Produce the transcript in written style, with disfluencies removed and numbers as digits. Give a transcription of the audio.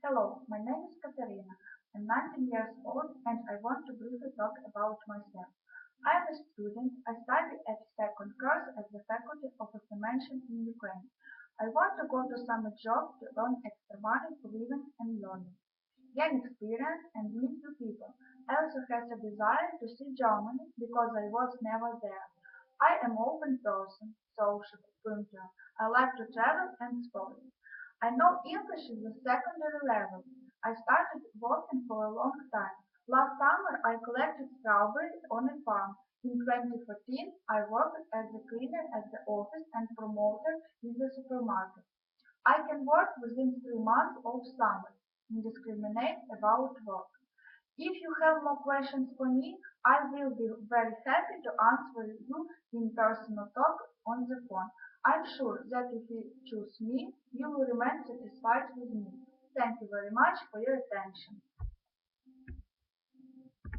Hello, my name is Katerina. I'm 19 years old and I want to briefly talk about myself. I am a student. I study at second course at the Faculty of Automation in Ukraine. I want to go to summer job to earn extra money for living and learning, gain experience and meet new people. I also have a desire to see Germany because I was never there. I am open person, social, punctual. I like to travel and sport. I know English is the secondary level. I started working for a long time. Last summer I collected strawberries on a farm. In 2014 I worked as a cleaner at the office and promoter in the supermarket. I can work within 3 months of summer. Discriminate about work. If you have more questions for me, I will be very happy to answer you in personal talk on the phone. I'm sure that if you choose me, you will remain satisfied with me. Thank you very much for your attention.